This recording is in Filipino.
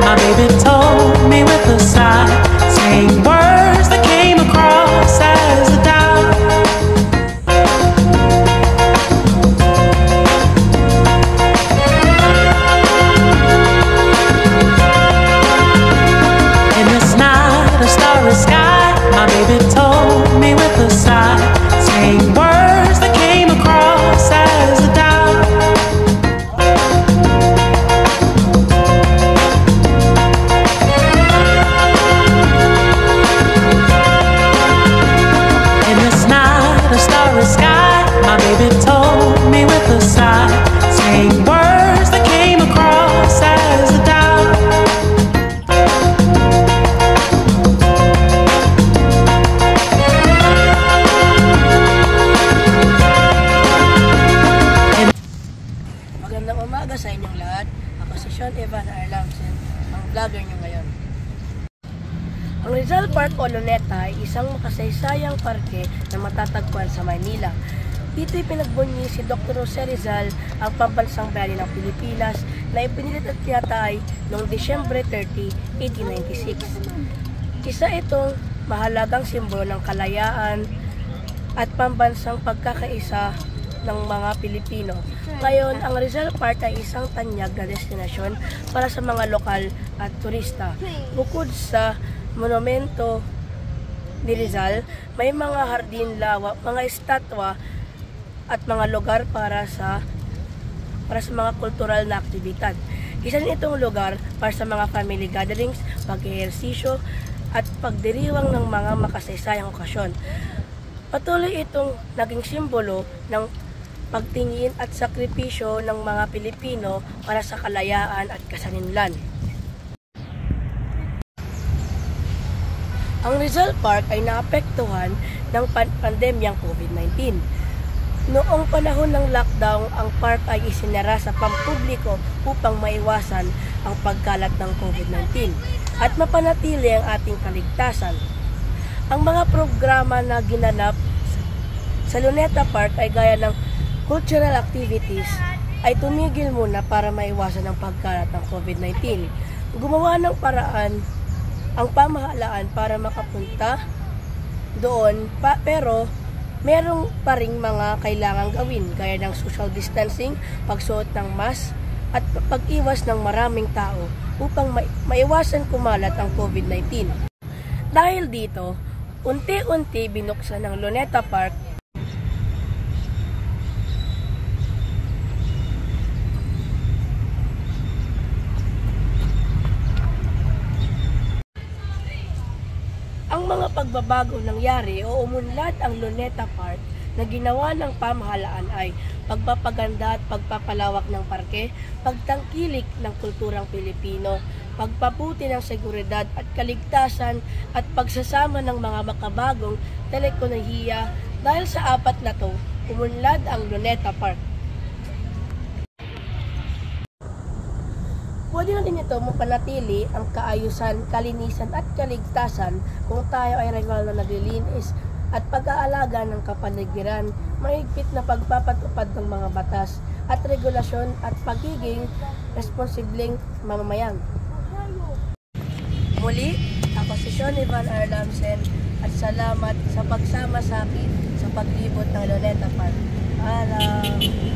my baby told me with a sigh, saying words that came across as a doubt. In this night of starry sky, my baby told me with a sigh, saying words that came across as a doubt. In this night of starry sky, my baby told me with a sigh, saying words that came across as a doubt. Magandang umaga sa inyong lahat. Ako si Sean Evan Arlamsen, ang vlogger nyo ngayon. Ang Rizal Park o Luneta ay isang makasaysayang parke na matatagpuan sa Maynila. Dito'y pinagbunyi si Dr. Jose Rizal, ang pambansang bayani ng Pilipinas na ipinilit at tinatay noong Disyembre 30, 1896. Isa itong mahalagang simbolo ng kalayaan at pambansang pagkakaisa ng mga Pilipino. Ngayon, ang Rizal Park ay isang tanyag na destinasyon para sa mga lokal at turista. Bukod sa monumento ni Rizal, may mga hardin lawak, mga estatwa at mga lugar para sa mga kultural na aktibidad. Isa din itong lugar para sa mga family gatherings, pag-ehersisyo at pagdiriwang ng mga makasaysayang okasyon. Patuloy itong naging simbolo ng pagtingin at sakripisyo ng mga Pilipino para sa kalayaan at kasaninlan. Ang Rizal Park ay naapektuhan ng pandemyang COVID-19. Noong panahon ng lockdown, ang park ay isinara sa pampubliko upang maiwasan ang pagkalat ng COVID-19 at mapanatili ang ating kaligtasan. Ang mga programa na ginanap sa Luneta Park ay gaya ng cultural activities ay tumigil muna para maiwasan ang pagkalat ng COVID-19. Gumawa ng paraan ang pamahalaan para makapunta doon, pero merong pa ring mga kailangang gawin gaya ng social distancing, pagsuot ng mask at pag-iwas ng maraming tao upang maiwasan kumalat ang COVID-19. Dahil dito, unti-unti binuksan ng Luneta Park ang mga pagbabago nangyari o umunlad ang Luneta Park na ginawa ng pamahalaan ay pagpapaganda at pagpapalawak ng parke, pagtangkilik ng kulturang Pilipino, pagpabuti ng seguridad at kaligtasan at pagsasama ng mga makabagong telekonohiya. Dahil sa apat na to, umunlad ang Luneta Park. Pwede natin ito mapanatili ang kaayusan, kalinisan at kaligtasan kung tayo ay regular na naglilinis at pag-aalaga ng kapaligiran, mahigpit na pagpapatupad ng mga batas at regulasyon at pagiging responsibleng mamamayan. Muli, ako si Sean Evan Arlamsen at salamat sa pagsama sa akin sa paglibot ng Luneta Park. Paalam!